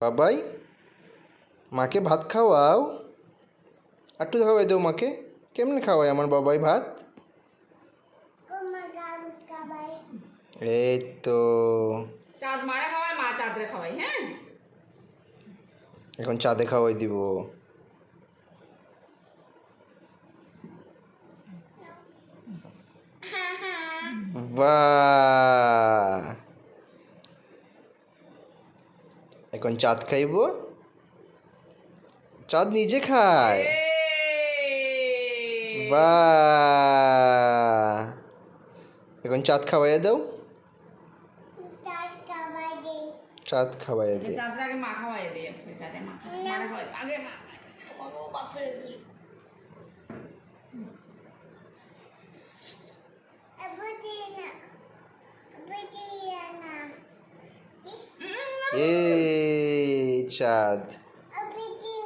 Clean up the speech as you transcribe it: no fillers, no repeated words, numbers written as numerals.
বাবাই, মাকে ভাত খাওয়াও। একটু খাওয়াই দাও মাকে। কেমনে খাওয়াই আমার বাবাই ভাত? এই তো চাঁদ মারা খাওয়াই, মা চাঁদরে খাওয়াই। হ্যাঁ, এখন চাঁদে খাওয়াই দিব। বাহ, এখন চাঁদ খাইব। চাঁদ নিজে খায়। বাহ, এখন চাঁদ খাওয়াইয়া দাও। চাঁদ খাওয়াইয়া দে। চাঁদরে আগে মা খাওয়াই দিয়ে, চাঁদে মা খাওয়াই আগে। মা বাদ ফেলে দিয়েছে। এই চাঁদ।